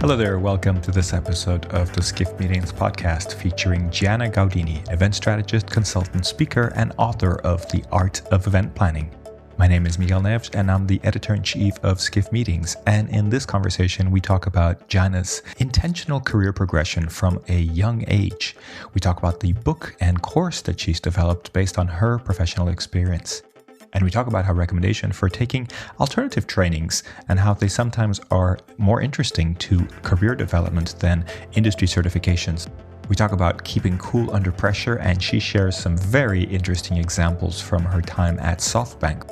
Hello there, welcome to this episode of the Skift Meetings podcast featuring Gianna Gaudini, event strategist, consultant, speaker, and author of The Art of Event Planning. My name is Miguel Neves, and I'm the editor-in-chief of Skift Meetings. And in this conversation, we talk about Gianna's intentional career progression from a young age. We talk about the book and course that she's developed based on her professional experience. And we talk about her recommendation for taking alternative trainings and how they sometimes are more interesting to career development than industry certifications. We talk about keeping cool under pressure, and she shares some very interesting examples from her time at SoftBank.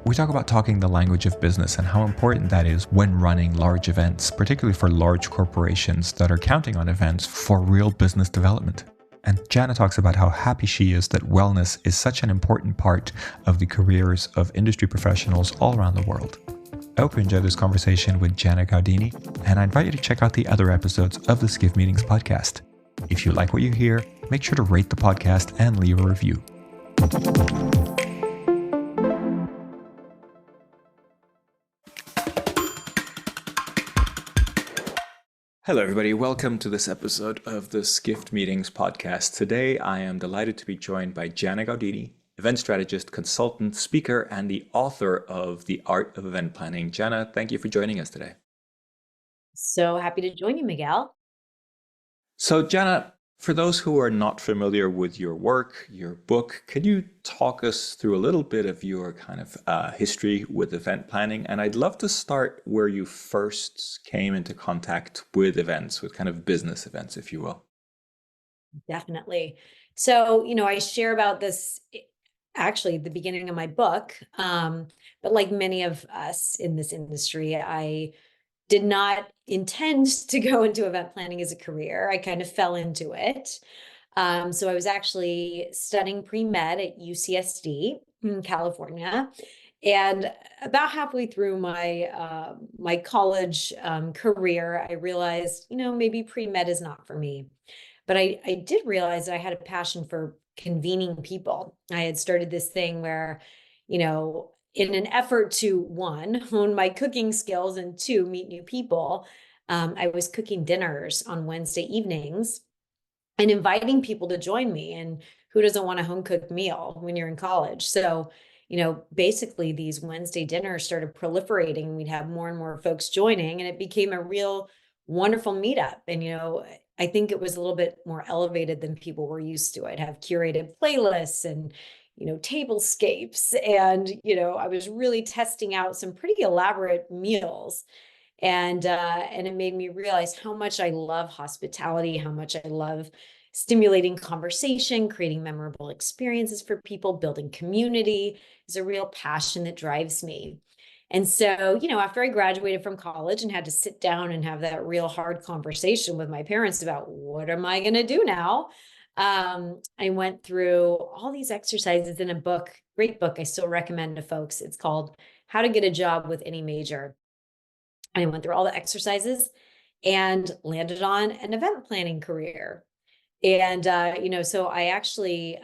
We talk about talking the language of business and how important that is when running large events, particularly for large corporations that are counting on events for real business development. And Gianna talks about how happy she is that wellness is such an important part of the careers of industry professionals all around the world. I hope you enjoyed this conversation with Gianna Gaudini, and I invite you to check out the other episodes of the Skift Meetings podcast. If you like what you hear, make sure to rate the podcast and leave a review. Hello, everybody. Welcome to this episode of the Skift Meetings podcast. Today, I am delighted to be joined by Gianna Gaudini, event strategist, consultant, speaker, and the author of The Art of Event Planning. Gianna, thank you for joining us today. So happy to join you, Miguel. So, Gianna, for those who are not familiar with your work, your book, could you talk us through a little bit of your kind of history with event planning? And I'd love to start where you first came into contact with events, with kind of business events, if you will. Definitely. So, I share about this actually at the beginning of my book. But like many of us in this industry, I did not intend to go into event planning as a career. I kind of fell into it. So I was actually studying pre-med at UCSD in California. And about halfway through my my college career, I realized, maybe pre-med is not for me. But I did realize that I had a passion for convening people. I had started this thing where, in an effort to, one, hone my cooking skills, and two, meet new people, I was cooking dinners on Wednesday evenings and inviting people to join me. And who doesn't want a home cooked meal when you're in college? So, basically these Wednesday dinners started proliferating, and we'd have more and more folks joining, and it became a real wonderful meetup. And, I think it was a little bit more elevated than people were used to. I'd have curated playlists and tablescapes. And, I was really testing out some pretty elaborate meals. And it made me realize how much I love hospitality, how much I love stimulating conversation, creating memorable experiences for people, building community is a real passion that drives me. And so, after I graduated from college and had to sit down and have that real hard conversation with my parents about what am I going to do now? I went through all these exercises in a book, great book I still recommend to folks. It's called How to Get a Job with Any Major. I went through all the exercises and landed on an event planning career. And, so I actually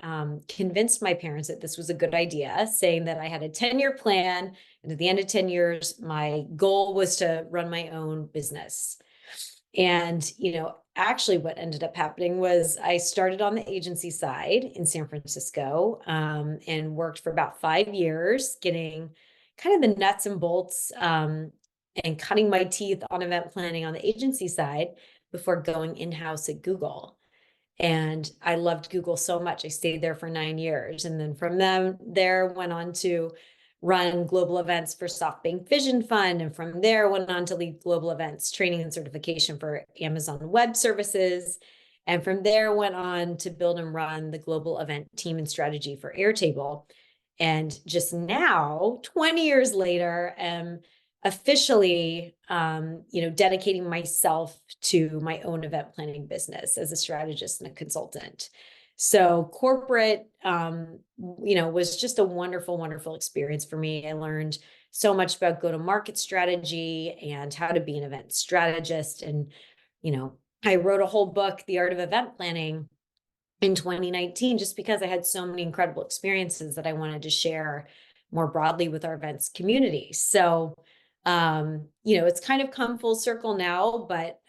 convinced my parents that this was a good idea, saying that I had a 10-year plan. And at the end of 10 years, my goal was to run my own business. And, actually what ended up happening was I started on the agency side in San Francisco and worked for about 5 years, getting kind of the nuts and bolts and cutting my teeth on event planning on the agency side before going in-house at Google. And I loved Google so much. I stayed there for 9 years. And then from there went on to run global events for SoftBank Vision Fund. And from there went on to lead global events, training and certification for Amazon Web Services. And from there went on to build and run the global event team and strategy for Airtable. And just now, 20 years later, am officially, dedicating myself to my own event planning business as a strategist and a consultant. So corporate, was just a wonderful, wonderful experience for me. I learned so much about go-to-market strategy and how to be an event strategist. And, I wrote a whole book, The Art of Event Planning, in 2019, just because I had so many incredible experiences that I wanted to share more broadly with our events community. So, It's kind of come full circle now, but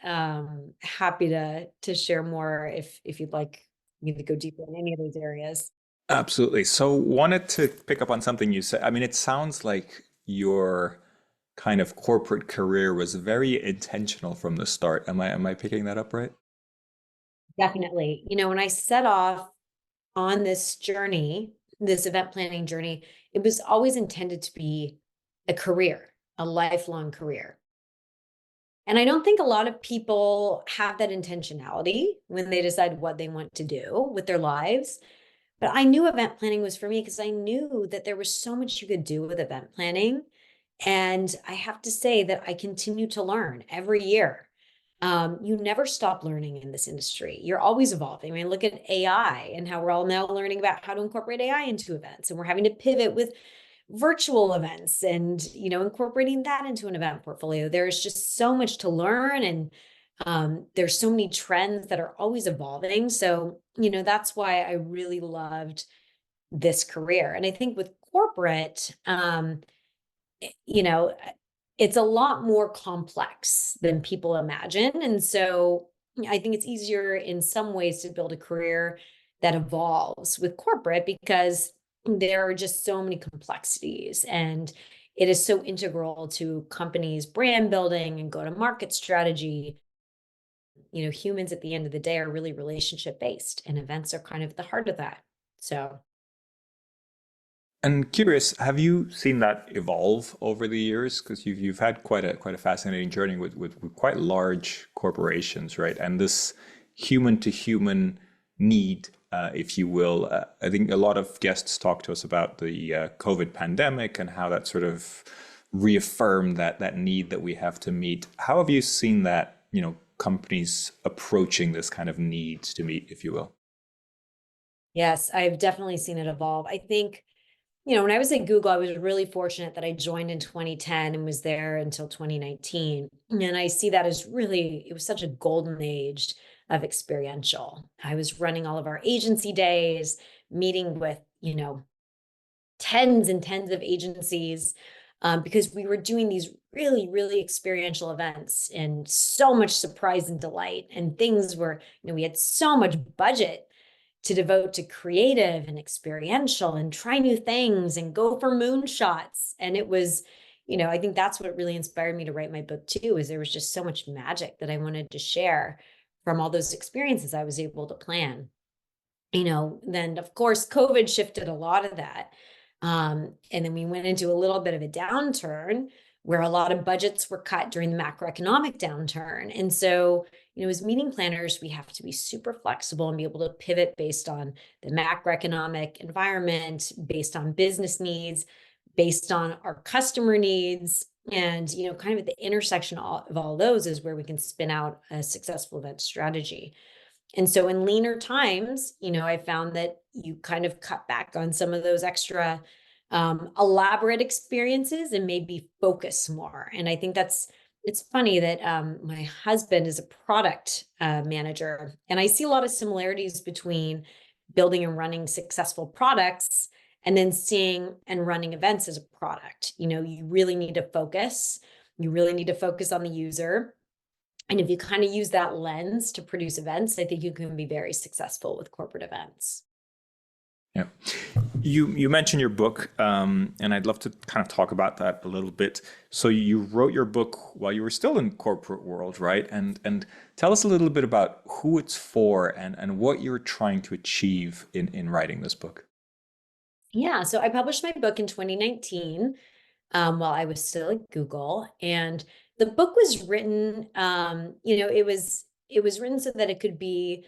happy to share more if you'd like me to go deeper in any of those areas. Absolutely. So wanted to pick up on something you said. I mean, it sounds like your kind of corporate career was very intentional from the start. Am I picking that up right? Definitely. When I set off on this journey, this event planning journey, it was always intended to be a career, a lifelong career. And I don't think a lot of people have that intentionality when they decide what they want to do with their lives. But I knew event planning was for me because I knew that there was so much you could do with event planning. And I have to say that I continue to learn every year. You never stop learning in this industry. You're always evolving. I mean, look at AI and how we're all now learning about how to incorporate AI into events. And we're having to pivot with virtual events and, incorporating that into an event portfolio. There's just so much to learn. And there's so many trends that are always evolving. So, that's why I really loved this career. And I think with corporate, you know, it's a lot more complex than people imagine. And so I think it's easier in some ways to build a career that evolves with corporate because there are just so many complexities and it is so integral to companies' brand building and go to market strategy. Humans at the end of the day are really relationship based and events are kind of the heart of that. So And curious, have you seen that evolve over the years? Because you've had quite a fascinating journey with quite large corporations, right? And this human to human need, if you will. I think a lot of guests talk to us about the COVID pandemic and how that sort of reaffirmed that need that we have to meet. How have you seen that, companies approaching this kind of need to meet, if you will? yes, I've definitely seen it evolve. I think when I was at Google, I was really fortunate that I joined in 2010 and was there until 2019. And I see that as really, it was such a golden age of experiential. I was running all of our agency days, meeting with, tens and tens of agencies because we were doing these really, really experiential events and so much surprise and delight. And things were, we had so much budget to devote to creative and experiential and try new things and go for moonshots. And it was, I think that's what really inspired me to write my book too, is there was just so much magic that I wanted to share from all those experiences I was able to plan. Then of course, COVID shifted a lot of that. And then we went into a little bit of a downturn where a lot of budgets were cut during the macroeconomic downturn. And so, as meeting planners, we have to be super flexible and be able to pivot based on the macroeconomic environment, based on business needs, based on our customer needs. And, kind of at the intersection of all those is where we can spin out a successful event strategy. And so in leaner times, I found that you kind of cut back on some of those extra elaborate experiences and maybe focus more. And I think it's funny that my husband is a product manager, and I see a lot of similarities between building and running successful products and then seeing and running events as a product. You really need to focus. You really need to focus on the user. And if you kind of use that lens to produce events, I think you can be very successful with corporate events. Yeah. You mentioned your book, and I'd love to kind of talk about that a little bit. So you wrote your book while you were still in corporate world, right? And tell us a little bit about who it's for and what you're trying to achieve in writing this book. Yeah, so I published my book in 2019 while I was still at Google, and the book was written. It was written so that it could be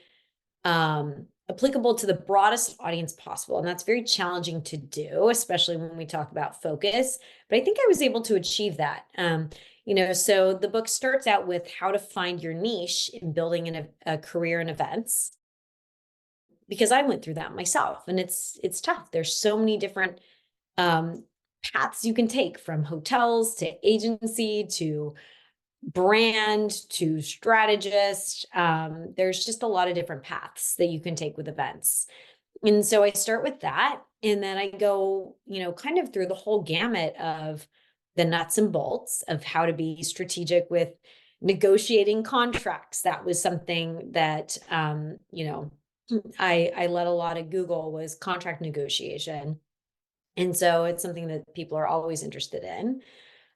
applicable to the broadest audience possible. And that's very challenging to do, especially when we talk about focus. But I think I was able to achieve that. So the book starts out with how to find your niche in building a career in events, because I went through that myself, and it's tough. There's so many different paths you can take, from hotels to agency to brand to strategist. There's just a lot of different paths that you can take with events. And so I start with that. And then I go, kind of through the whole gamut of the nuts and bolts of how to be strategic with negotiating contracts. That was something that, I let a lot of Google was contract negotiation. And so it's something that people are always interested in,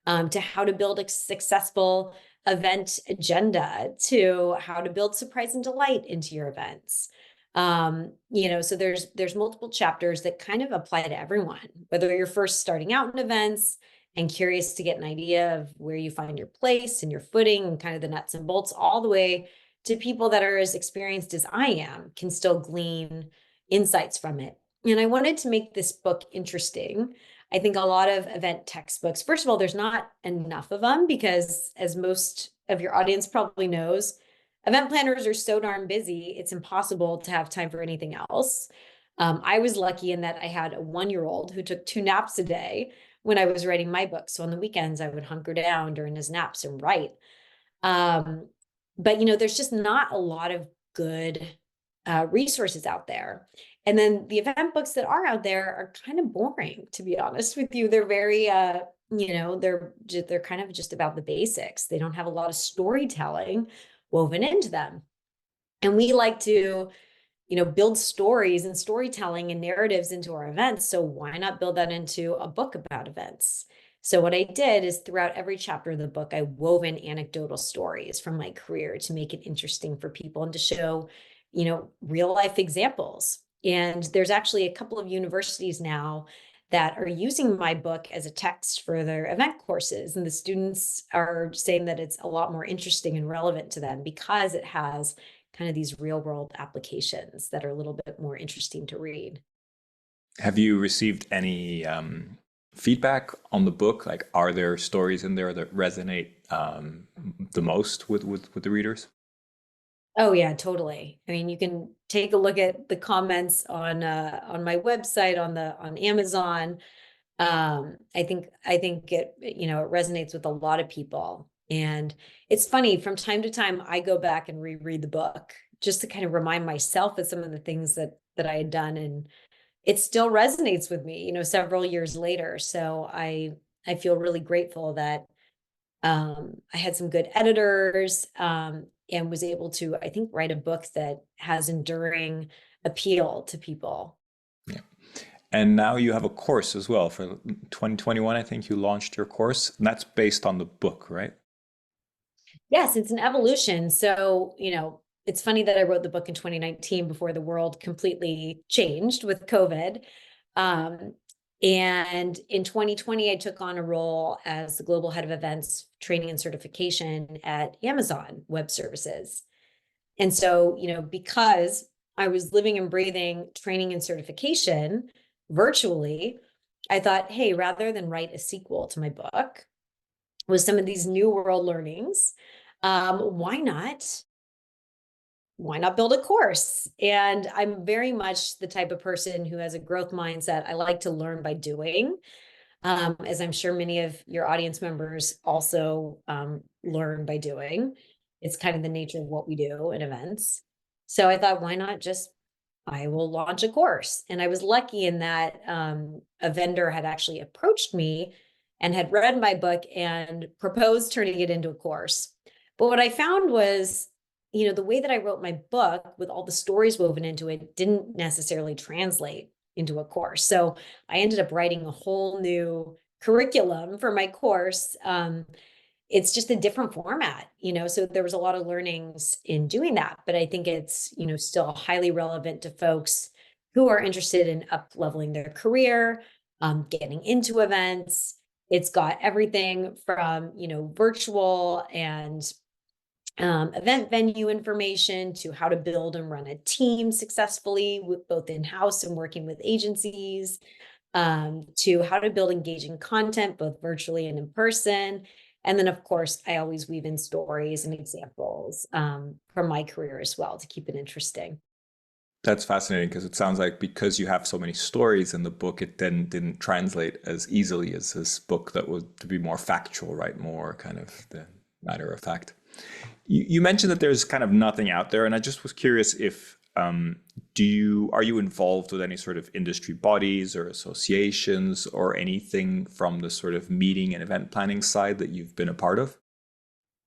to how to build a successful event agenda, to how to build surprise and delight into your events. So there's multiple chapters that kind of apply to everyone, whether you're first starting out in events and curious to get an idea of where you find your place and your footing and kind of the nuts and bolts, all the way to people that are as experienced as I am, can still glean insights from it. And I wanted to make this book interesting. I think a lot of event textbooks, first of all, there's not enough of them because, as most of your audience probably knows, event planners are so darn busy, it's impossible to have time for anything else. I was lucky in that I had a 1-year-old who took 2 naps a day when I was writing my book. So on the weekends, I would hunker down during his naps and write. But there's just not a lot of good resources out there. And then the event books that are out there are kind of boring, to be honest with you. They're very, they're kind of just about the basics. They don't have a lot of storytelling woven into them. And we like to, build stories and storytelling and narratives into our events. So why not build that into a book about events? So what I did is, throughout every chapter of the book, I wove in anecdotal stories from my career to make it interesting for people and to show, real life examples. And there's actually a couple of universities now that are using my book as a text for their event courses. And the students are saying that it's a lot more interesting and relevant to them because it has kind of these real world applications that are a little bit more interesting to read. Have you received any feedback on the book? Like, are there stories in there that resonate the most with the readers? Oh yeah, totally. I mean, you can take a look at the comments on my website, on Amazon. I think it, it resonates with a lot of people. And it's funny, from time to time, I go back and reread the book just to kind of remind myself of some of the things that I had done, and it still resonates with me, several years later. So I feel really grateful that I had some good editors, and was able to, I think, write a book that has enduring appeal to people. Yeah. And now you have a course as well for 2021. I think you launched your course, and that's based on the book, right? Yes, it's an evolution. So, it's funny that I wrote the book in 2019 before the world completely changed with COVID. And in 2020, I took on a role as the global head of events, training, and certification at Amazon Web Services. And so, because I was living and breathing training and certification virtually, I thought, hey, rather than write a sequel to my book with some of these new world learnings, why not build a course? And I'm very much the type of person who has a growth mindset. I like to learn by doing, as I'm sure many of your audience members also learn by doing. It's kind of the nature of what we do in events. So I thought, why not I will launch a course. And I was lucky in that a vendor had actually approached me and had read my book and proposed turning it into a course. But what I found was, the way that I wrote my book with all the stories woven into it didn't necessarily translate into a course. So I ended up writing a whole new curriculum for my course. It's just a different format, so there was a lot of learnings in doing that, but I think it's, still highly relevant to folks who are interested in up-leveling their career, getting into events. It's got everything from, virtual and event venue information to how to build and run a team successfully, with both in-house and working with agencies, to how to build engaging content, both virtually and in person. And then, of course, I always weave in stories and examples from my career as well to keep it interesting. That's fascinating, because it sounds like because you have so many stories in the book, it then didn't translate as easily as this book that was to be more factual, right? More kind of the matter of fact. You mentioned that there's kind of nothing out there, and I just was curious if Are you involved with any sort of industry bodies or associations or anything from the sort of meeting and event planning side that you've been a part of?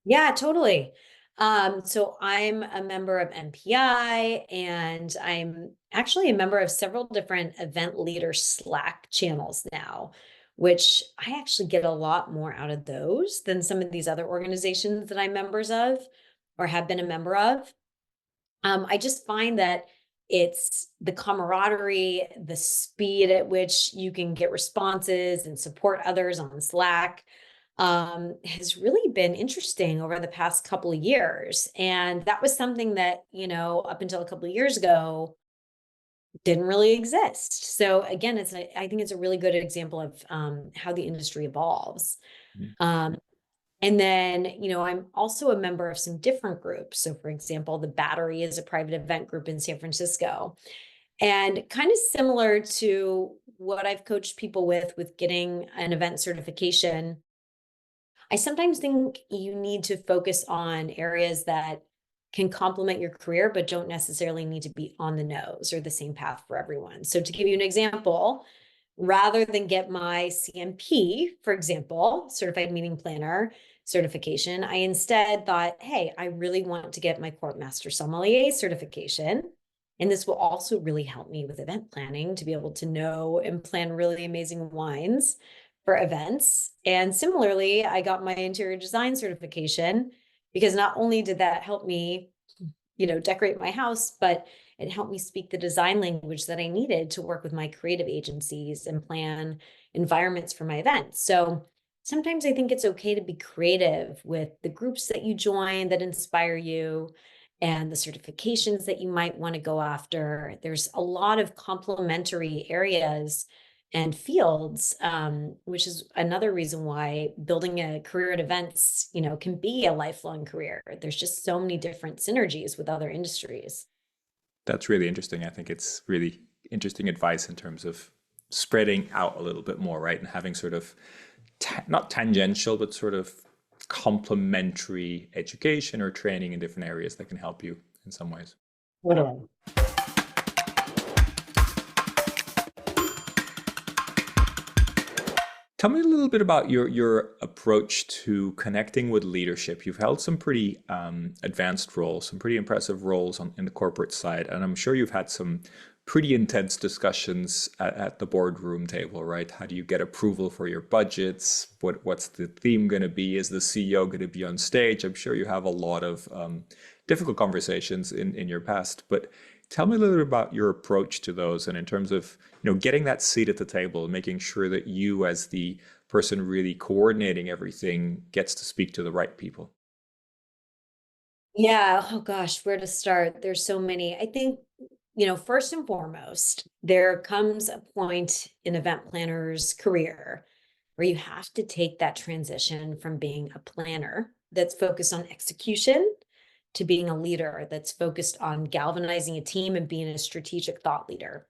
Yeah, totally. So I'm a member of MPI, and I'm actually a member of several different event leader Slack channels now, which I actually get a lot more out of those than some of these other organizations that I'm members of or have been a member of. I just find that it's the camaraderie, the speed at which you can get responses and support others on Slack has really been interesting over the past couple of years. And that was something that, up until a couple of years ago, didn't really exist. So again, I think it's a really good example of how the industry evolves. Mhm. Um, and then, I'm also a member of some different groups. So, for example, the Battery is a private event group in San Francisco. And kind of similar to what I've coached people with getting an event certification, I sometimes think you need to focus on areas that can complement your career, but don't necessarily need to be on the nose or the same path for everyone. So, to give you an example, rather than get my CMP, for example, certified meeting planner certification, I instead thought, hey, I really want to get my Court Master Sommelier certification. And this will also really help me with event planning to be able to know and plan really amazing wines for events. And similarly, I got my interior design certification because not only did that help me, decorate my house, but it helped me speak the design language that I needed to work with my creative agencies and plan environments for my events. So sometimes I think it's okay to be creative with the groups that you join that inspire you and the certifications that you might want to go after. There's a lot of complementary areas and fields, which is another reason why building a career at events, can be a lifelong career. There's just so many different synergies with other industries. That's really interesting. I think it's really interesting advice in terms of spreading out a little bit more, right? And having sort of not tangential, but sort of complementary education or training in different areas that can help you in some ways. Totally. Tell me a little bit about your approach to connecting with leadership. You've held some pretty advanced roles, some pretty impressive roles in the corporate side, and I'm sure you've had some pretty intense discussions at the boardroom table, right? How do you get approval for your budgets? What's the theme going to be? Is the CEO going to be on stage? I'm sure you have a lot of difficult conversations in your past, but tell me a little bit about your approach to those, and in terms of getting that seat at the table, making sure that you, as the person really coordinating everything, gets to speak to the right people. Yeah. Oh gosh, where to start? There's so many. I think, first and foremost, there comes a point in event planner's career where you have to take that transition from being a planner that's focused on execution to being a leader that's focused on galvanizing a team and being a strategic thought leader.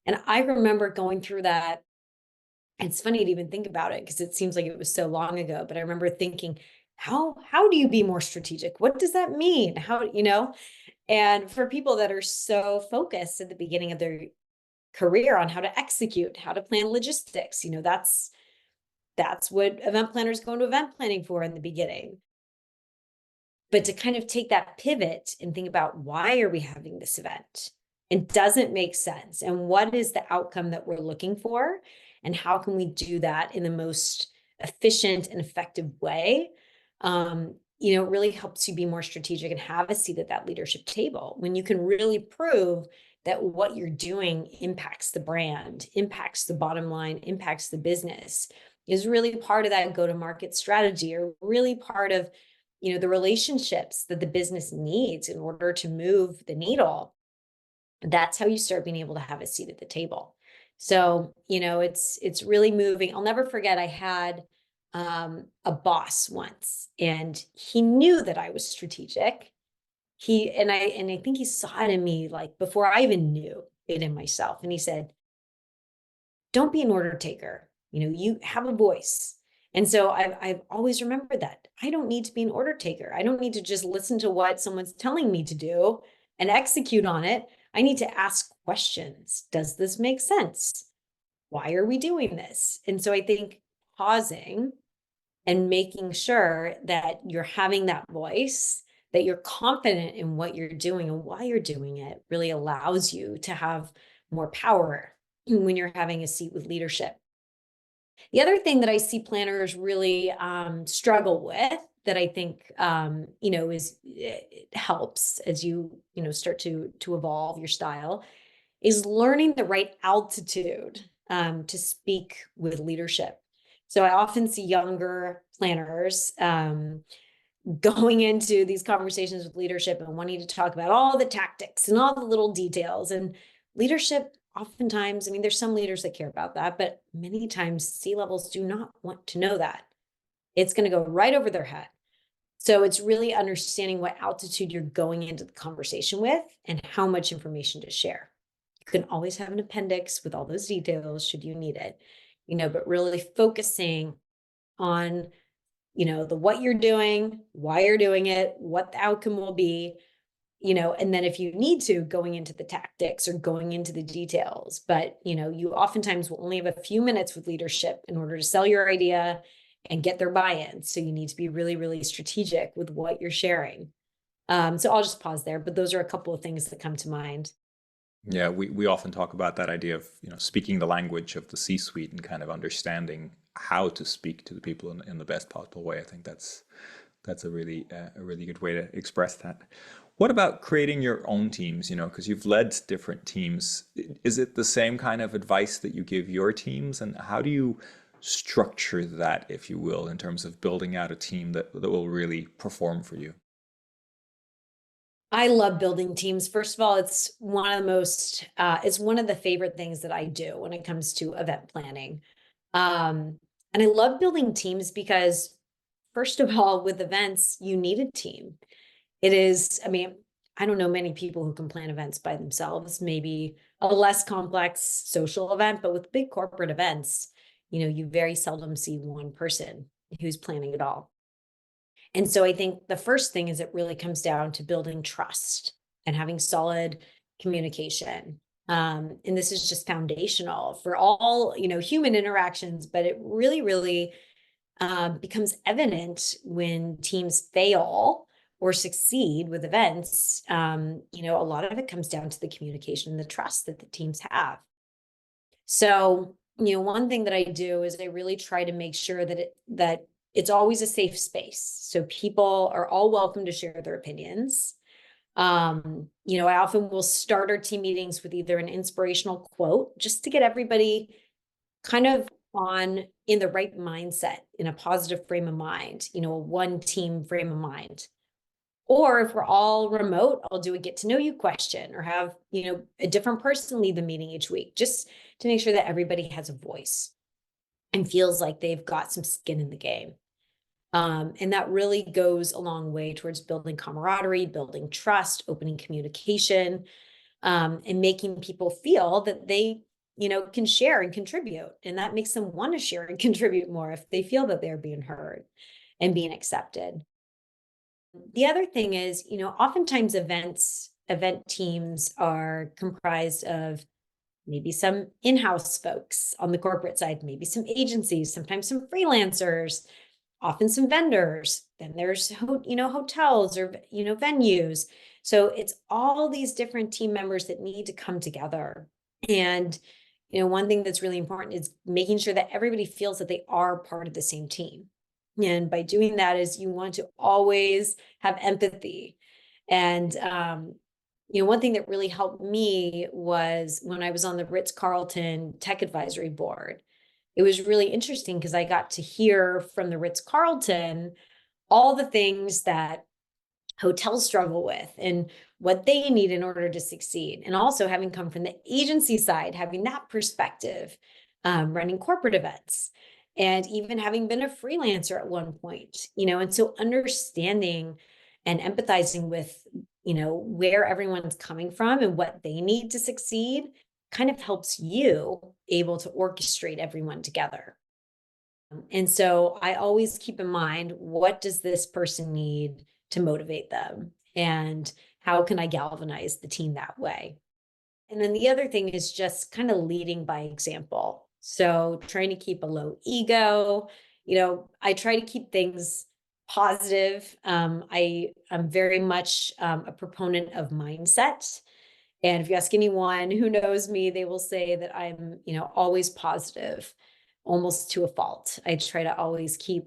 And I remember going through that. It's funny to even think about it because it seems like it was so long ago, but I remember thinking, how do you be more strategic? What does that mean? And for people that are so focused at the beginning of their career on how to execute, how to plan logistics, that's what event planners go into event planning for in the beginning. But to kind of take that pivot and think about, why are we having this event? And does it make sense? And what is the outcome that we're looking for? And how can we do that in the most efficient and effective way? It really helps you be more strategic and have a seat at that leadership table when you can really prove that what you're doing impacts the brand, impacts the bottom line, impacts the business, is really part of that go-to-market strategy, or really part of the relationships that the business needs in order to move the needle. That's how you start being able to have a seat at the table. So, it's really moving. I'll never forget, I had a boss once, and he knew that I was strategic. I think he saw it in me, like, before I even knew it in myself. And he said, don't be an order taker. You have a voice. And so I've always remembered that I don't need to be an order taker. I don't need to just listen to what someone's telling me to do. and execute on it, I need to ask questions. Does this make sense? Why are we doing this? And so I think pausing and making sure that you're having that voice, that you're confident in what you're doing and why you're doing it, really allows you to have more power when you're having a seat with leadership. The other thing that I see planners really struggle with, that I think is it helps as you start to evolve your style, is learning the right altitude to speak with leadership. So I often see younger planners going into these conversations with leadership and wanting to talk about all the tactics and all the little details. And leadership, oftentimes, I mean, there's some leaders that care about that, but many times C-levels do not want to know that. It's going to go right over their head. So it's really understanding what altitude you're going into the conversation with and how much information to share. You can always have an appendix with all those details should you need it, but really focusing on, the what you're doing, why you're doing it, what the outcome will be, and then if you need to, going into the tactics or going into the details. But, you oftentimes will only have a few minutes with leadership in order to sell your idea and get their buy-in. So you need to be really, really strategic with what you're sharing. So I'll just pause there, but those are a couple of things that come to mind. Yeah, we often talk about that idea of, speaking the language of the C-suite and kind of understanding how to speak to the people in the best possible way. I think that's a really good way to express that. What about creating your own teams, because you've led different teams. Is it the same kind of advice that you give your teams? And how do you structure that, if you will, in terms of building out a team that will really perform for you? I love building teams. First of all, it's one of the favorite things that I do when it comes to event planning. And I love building teams because, first of all, with events, you need a team. I mean, I don't know many people who can plan events by themselves, maybe a less complex social event, but with big corporate events, you very seldom see one person who's planning it all. And so I think the first thing is it really comes down to building trust and having solid communication. And this is just foundational for all, human interactions, but it really, really becomes evident when teams fail or succeed with events. A lot of it comes down to the communication and the trust that the teams have. So, one thing that I do is I really try to make sure that it's always a safe space. So people are all welcome to share their opinions. I often will start our team meetings with either an inspirational quote just to get everybody kind of in the right mindset, in a positive frame of mind, a one team frame of mind. Or if we're all remote, I'll do a get to know you question or have, a different person lead the meeting each week, just to make sure that everybody has a voice and feels like they've got some skin in the game. And that really goes a long way towards building camaraderie, building trust, opening communication, and making people feel that they, can share and contribute. And that makes them want to share and contribute more if they feel that they're being heard and being accepted. The other thing is, oftentimes event teams are comprised of maybe some in-house folks on the corporate side, maybe some agencies, sometimes some freelancers, often some vendors. Then there's, hotels or, venues. So it's all these different team members that need to come together. And, one thing that's really important is making sure that everybody feels that they are part of the same team. And by doing that is you want to always have empathy. And, one thing that really helped me was when I was on the Ritz-Carlton Tech Advisory Board. It was really interesting because I got to hear from the Ritz-Carlton all the things that hotels struggle with and what they need in order to succeed. And also having come from the agency side, having that perspective, running corporate events, and even having been a freelancer at one point, and so understanding and empathizing with, where everyone's coming from and what they need to succeed kind of helps you able to orchestrate everyone together. And so I always keep in mind, what does this person need to motivate them? And how can I galvanize the team that way? And then the other thing is just kind of leading by example. So trying to keep a low ego. I try to keep things positive. I'm very much a proponent of mindset. And if you ask anyone who knows me, they will say that I'm, always positive, almost to a fault. I try to always keep,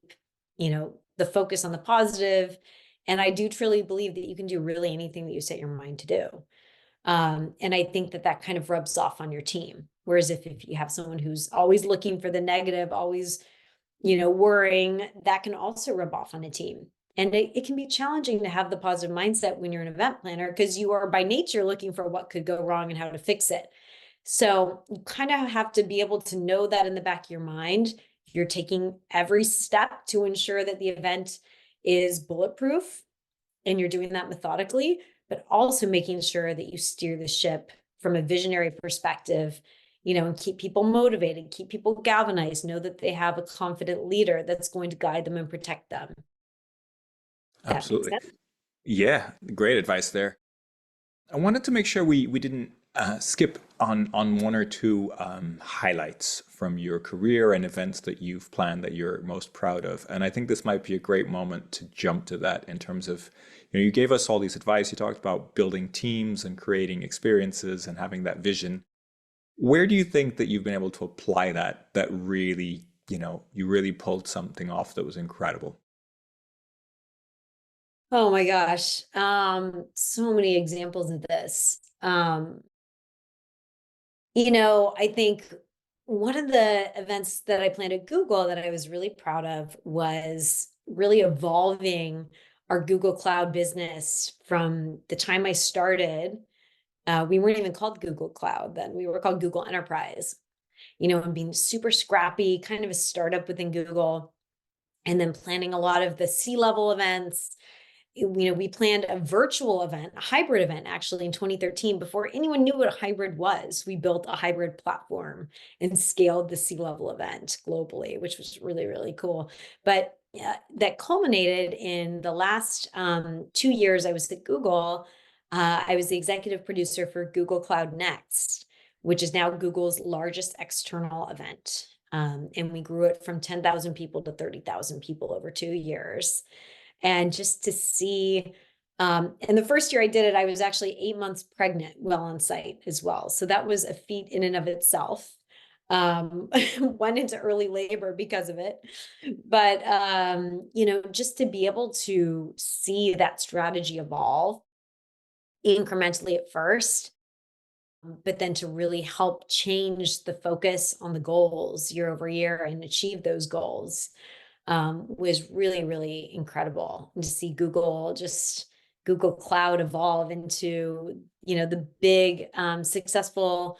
the focus on the positive. And I do truly believe that you can do really anything that you set your mind to do. And I think that that kind of rubs off on your team. Whereas if you have someone who's always looking for the negative, always, worrying, that can also rub off on a team. And it can be challenging to have the positive mindset when you're an event planner, because you are by nature looking for what could go wrong and how to fix it. So you kind of have to be able to know that in the back of your mind. You're taking every step to ensure that the event is bulletproof, and you're doing that methodically, but also making sure that you steer the ship from a visionary perspective, and keep people motivated, keep people galvanized, know that they have a confident leader that's going to guide them and protect them. That makes Absolutely. sense. Yeah, great advice there. I wanted to make sure we didn't skip on one or two highlights from your career and events that you've planned that you're most proud of. And I think this might be a great moment to jump to that in terms of, you gave us all these advice. You talked about building teams and creating experiences and having that vision. Where do you think that you've been able to apply that really, you really pulled something off that was incredible? Oh my gosh. So many examples of this. I think one of the events that I planned at Google that I was really proud of was really evolving our Google Cloud business from the time I started. We weren't even called Google Cloud then. We were called Google Enterprise, and being super scrappy, kind of a startup within Google, and then planning a lot of the C-level events. We planned a virtual event, a hybrid event, actually in 2013. Before anyone knew what a hybrid was, we built a hybrid platform and scaled the C-level event globally, which was really, really cool. But that culminated in the last 2 years I was at Google. I was the executive producer for Google Cloud Next, which is now Google's largest external event. And we grew it from 10,000 people to 30,000 people over 2 years. And just to see, and the first year I did it, I was actually 8 months pregnant while on site as well. So that was a feat in and of itself. Went into early labor because of it. But, just to be able to see that strategy evolve incrementally at first, but then to really help change the focus on the goals year over year and achieve those goals, was really, really incredible. And to see Google Cloud evolve into, the big, successful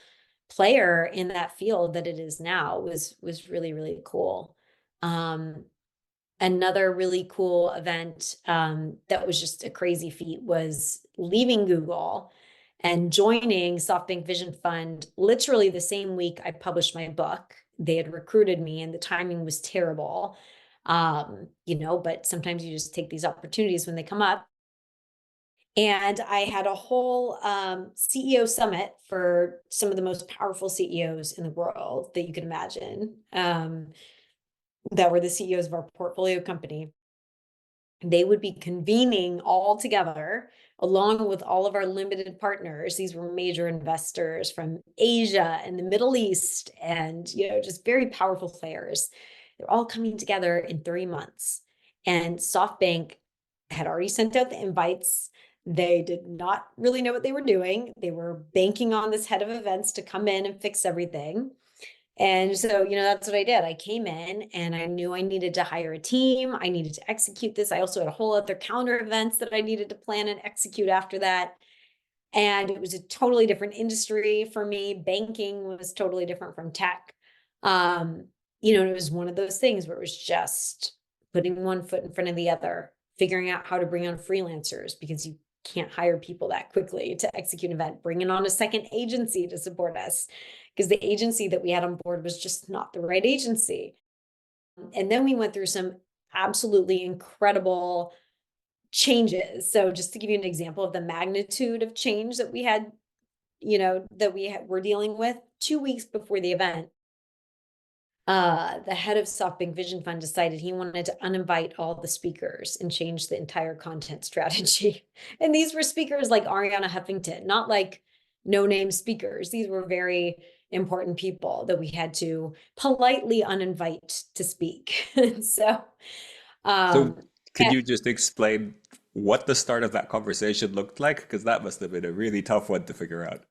player in that field that it is now was really, really cool. Another really cool event, that was just a crazy feat, was leaving Google and joining SoftBank Vision Fund literally the same week I published my book. They had recruited me and the timing was terrible. But sometimes you just take these opportunities when they come up. And I had a whole CEO summit for some of the most powerful CEOs in the world that you can imagine, that were the CEOs of our portfolio company. They would be convening all together along with all of our limited partners. These were major investors from Asia and the Middle East, and just very powerful players. They're all coming together in 3 months. And SoftBank had already sent out the invites. They did not really know what they were doing. They were banking on this head of events to come in and fix everything. And so, that's what I did. I came in and I knew I needed to hire a team. I needed to execute this. I also had a whole other calendar of events that I needed to plan and execute after that. And it was a totally different industry for me. Banking was totally different from tech. It was one of those things where it was just putting one foot in front of the other, figuring out how to bring on freelancers because you can't hire people that quickly to execute an event, bringing on a second agency to support us because the agency that we had on board was just not the right agency. And then we went through some absolutely incredible changes. So just to give you an example of the magnitude of change that we had, that were dealing with 2 weeks before the event, the head of SoftBank Vision Fund decided he wanted to uninvite all the speakers and change the entire content strategy. And these were speakers like Ariana Huffington, not like no-name speakers. These were very important people that we had to politely uninvite to speak. So, So, um, could you just explain what the start of that conversation looked like? Because that must have been a really tough one to figure out.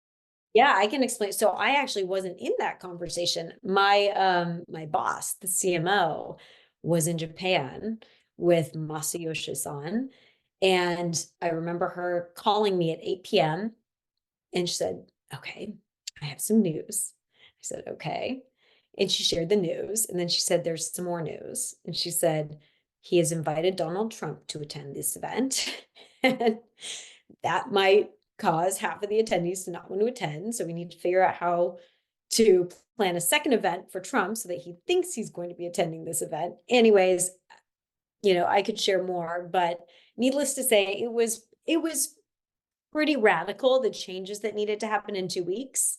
yeah, I can explain. So I actually wasn't in that conversation. My boss, the CMO, was in Japan with Masayoshi-san. And I remember her calling me at 8 p.m. and she said, "Okay, I have some news." I said, "Okay." And she shared the news. And then she said, "There's some more news." And she said, "He has invited Donald Trump to attend this event." And that might cause half of the attendees to not want to attend. So we need to figure out how to plan a second event for Trump so that he thinks he's going to be attending this event. Anyways, I could share more, but needless to say, it was pretty radical, the changes that needed to happen in 2 weeks.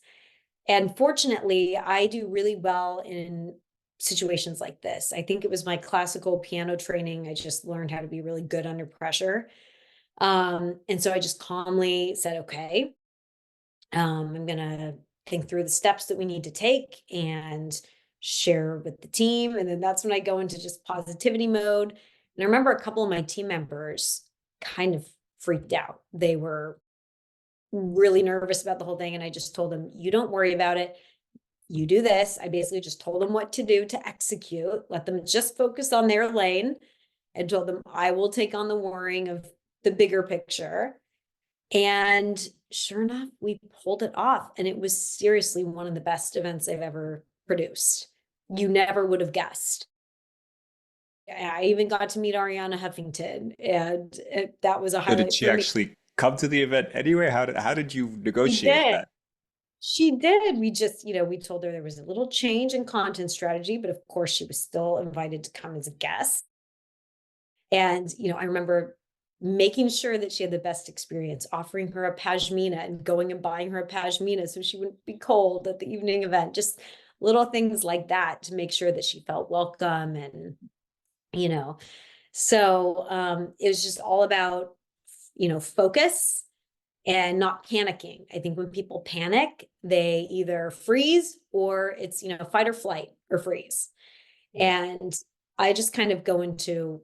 And fortunately, I do really well in situations like this. I think it was my classical piano training. I just learned how to be really good under pressure. And so I just calmly said, "Okay, I'm gonna think through the steps that we need to take and share with the team." And then that's when I go into just positivity mode. And I remember a couple of my team members kind of freaked out. They were really nervous about the whole thing. And I just told them, "You don't worry about it. You do this." I basically just told them what to do to execute, let them just focus on their lane, and told them, "I will take on the worrying of the bigger picture." And sure enough, we pulled it off. And it was seriously one of the best events I've ever produced. You never would have guessed. I even got to meet Ariana Huffington, and that was a So, did highlight she for me. actually come to the event anyway? How did you She negotiate did. that? She did. We just, we told her there was a little change in content strategy, but of course, she was still invited to come as a guest. And, I remember making sure that she had the best experience, offering her a pashmina and going and buying her a pashmina so she wouldn't be cold at the evening event. Just little things like that to make sure that she felt welcome. And, you know, it was just all about, focus and not panicking. I think when people panic, they either freeze or it's, fight or flight or freeze. And I just kind of go into,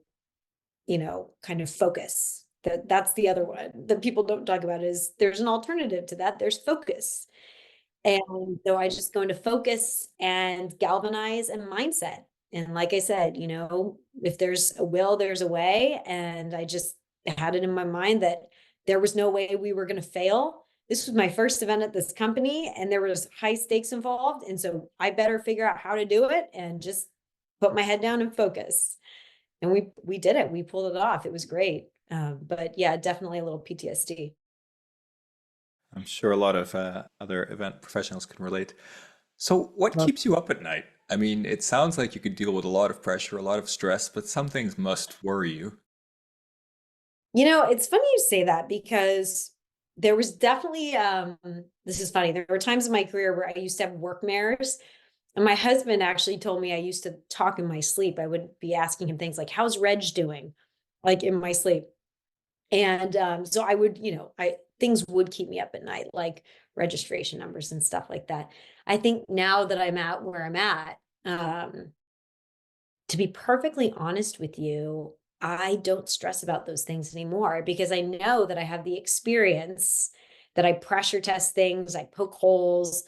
kind of focus. That's the other one that people don't talk about is there's an alternative to that. There's focus. And so I just go into focus and galvanize and mindset. And like I said, if there's a will, there's a way. And I just had it in my mind that there was no way we were going to fail. This was my first event at this company and there was high stakes involved. And so I better figure out how to do it and just put my head down and focus. And we did it. We pulled it off. It was great. But yeah, definitely a little PTSD. I'm sure a lot of other event professionals can relate. So, what Well, keeps you up at night? I mean, it sounds like you could deal with a lot of pressure, a lot of stress, but some things must worry you. it's funny you say that because there was definitely this is funny. There were times in my career where I used to have work mares. And my husband actually told me I used to talk in my sleep. I would be asking him things like, "How's Reg doing?" Like in my sleep. And so I would, I things would keep me up at night, like registration numbers and stuff like that. I think now that I'm at where I'm at, to be perfectly honest with you, I don't stress about those things anymore because I know that I have the experience that I pressure test things, I poke holes.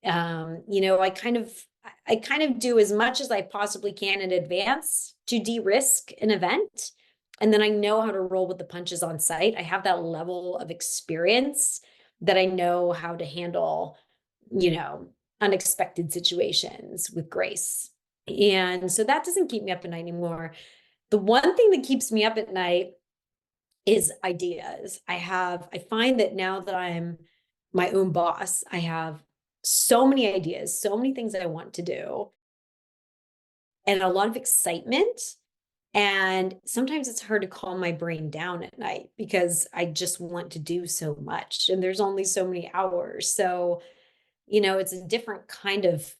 I kind of do as much as I possibly can in advance to de-risk an event. And then I know how to roll with the punches on site. I have that level of experience that I know how to handle, you know, unexpected situations with grace. And so that doesn't keep me up at night anymore. The one thing that keeps me up at night is ideas. I find that now that I'm my own boss, I have so many ideas, so many things that I want to do, and a lot of excitement. And sometimes it's hard to calm my brain down at night because I just want to do so much and there's only so many hours. So, it's a different kind of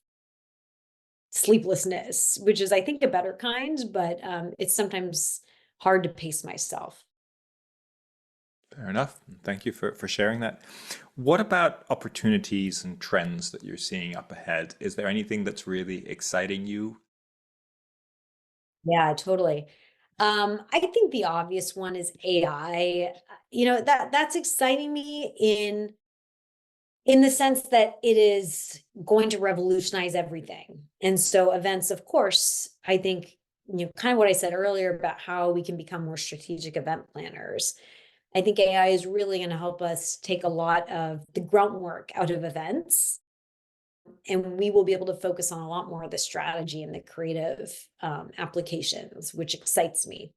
sleeplessness, which is, I think, a better kind, but it's sometimes hard to pace myself. Fair enough. Thank you for sharing that. What about opportunities and trends that you're seeing up ahead? Is there anything that's really exciting you? Yeah, totally. I think the obvious one is AI. That's exciting me in the sense that it is going to revolutionize everything. And so events, of course, I think, kind of what I said earlier about how we can become more strategic event planners. I think AI is really going to help us take a lot of the grunt work out of events, and we will be able to focus on a lot more of the strategy and the creative applications, which excites me.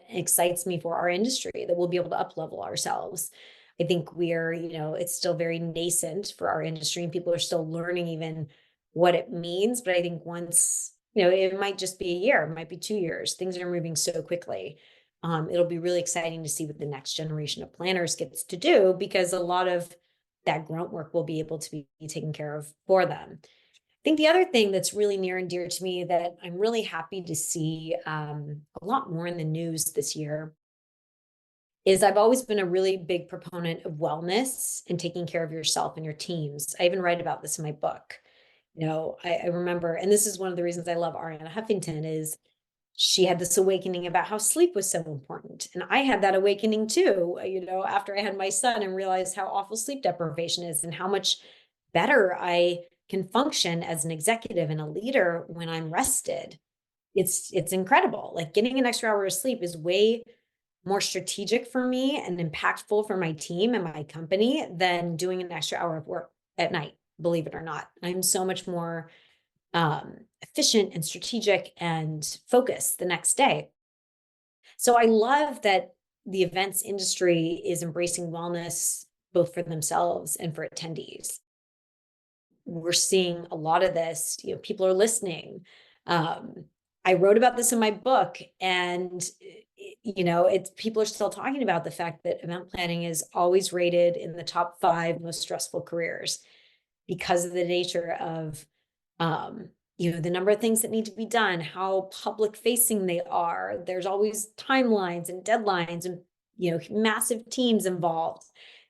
It excites me for our industry that we'll be able to up level ourselves. I think it's still very nascent for our industry and people are still learning even what it means. But I think once, it might just be a year, it might be 2 years. Things are moving so quickly. It'll be really exciting to see what the next generation of planners gets to do because a lot of that grunt work will be able to be taken care of for them. I think the other thing that's really near and dear to me that I'm really happy to see a lot more in the news this year is I've always been a really big proponent of wellness and taking care of yourself and your teams. I even write about this in my book. I remember, and this is one of the reasons I love Ariana Huffington is she had this awakening about how sleep was so important. And I had that awakening too, after I had my son and realized how awful sleep deprivation is and how much better I can function as an executive and a leader when I'm rested. It's incredible. Like getting an extra hour of sleep is way more strategic for me and impactful for my team and my company than doing an extra hour of work at night, believe it or not. I'm so much more efficient and strategic and focused the next day. So I love that the events industry is embracing wellness both for themselves and for attendees. We're seeing a lot of this, people are listening. I wrote about this in my book and it's people are still talking about the fact that event planning is always rated in the top 5 most stressful careers because of the nature of the number of things that need to be done, how public facing they are. There's always timelines and deadlines and massive teams involved.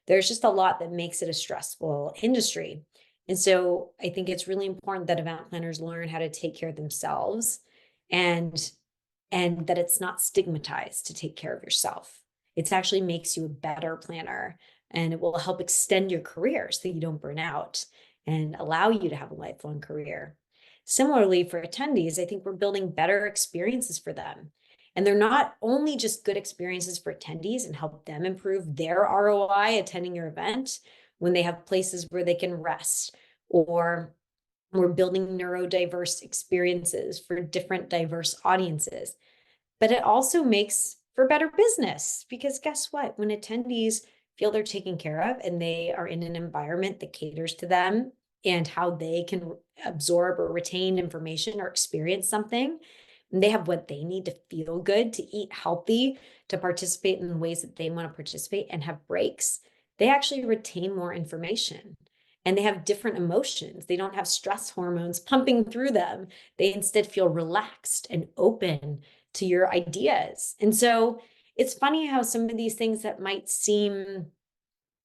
There's just a lot that makes it a stressful industry. And so I think it's really important that event planners learn how to take care of themselves and that it's not stigmatized to take care of yourself. It actually makes you a better planner and it will help extend your career so that you don't burn out and allow you to have a lifelong career. Similarly, for attendees, I think we're building better experiences for them. And they're not only just good experiences for attendees and help them improve their ROI attending your event when they have places where they can rest, or we're building neurodiverse experiences for different diverse audiences. But it also makes for better business because guess what? When attendees feel they're taken care of and they are in an environment that caters to them and how they can absorb or retain information or experience something, and they have what they need to feel good, to eat healthy, to participate in the ways that they want to participate and have breaks, they actually retain more information and they have different emotions. They don't have stress hormones pumping through them. They instead feel relaxed and open to your ideas. And so it's funny how some of these things that might seem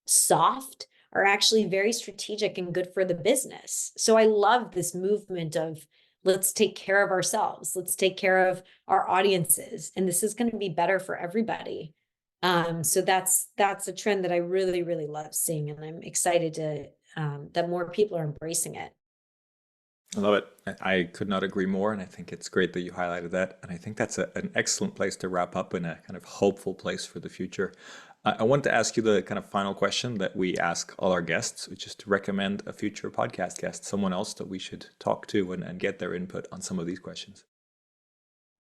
soft are actually very strategic and good for the business. So I love this movement of let's take care of ourselves. Let's take care of our audiences. And this is going to be better for everybody. So that's a trend that I really, really love seeing. And I'm excited to that more people are embracing it. I love it. I could not agree more. And I think it's great that you highlighted that. And I think that's an excellent place to wrap up in a kind of hopeful place for the future. I want to ask you the kind of final question that we ask all our guests, which is to recommend a future podcast guest, someone else that we should talk to and get their input on some of these questions.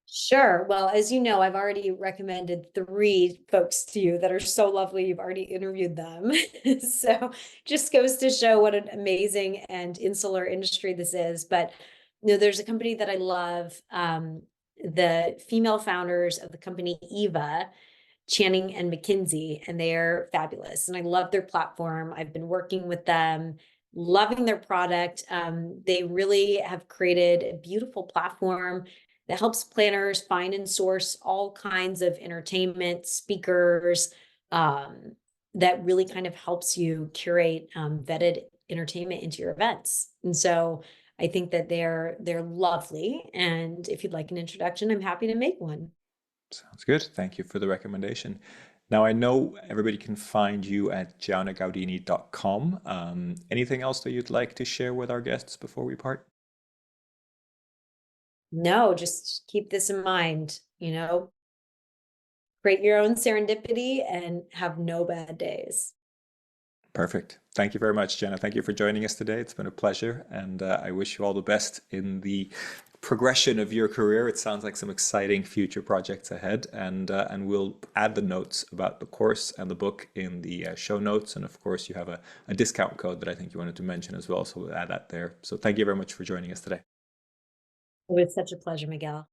Sure. Well, as you know, I've already recommended 3 folks to you that are so lovely. You've already interviewed them. So just goes to show what an amazing and insular industry this is. But there's a company that I love. the female founders of the company Eva, Channing and McKinsey, and they're fabulous. And I love their platform. I've been working with them, loving their product. They really have created a beautiful platform that helps planners find and source all kinds of entertainment speakers, that really kind of helps you curate vetted entertainment into your events. And so I think that they're lovely. And if you'd like an introduction, I'm happy to make one. Sounds good. Thank you for the recommendation. Now, I know everybody can find you at giannagaudini.com. Anything else that you'd like to share with our guests before we part? No, just keep this in mind, create your own serendipity and have no bad days. Perfect. Thank you very much, Gianna. Thank you for joining us today. It's been a pleasure, and I wish you all the best in the progression of your career. It sounds like some exciting future projects ahead, and we'll add the notes about the course and the book in the show notes. And of course, you have a discount code that I think you wanted to mention as well, so we'll add that there. So thank you very much for joining us today. It was such a pleasure, Miguel.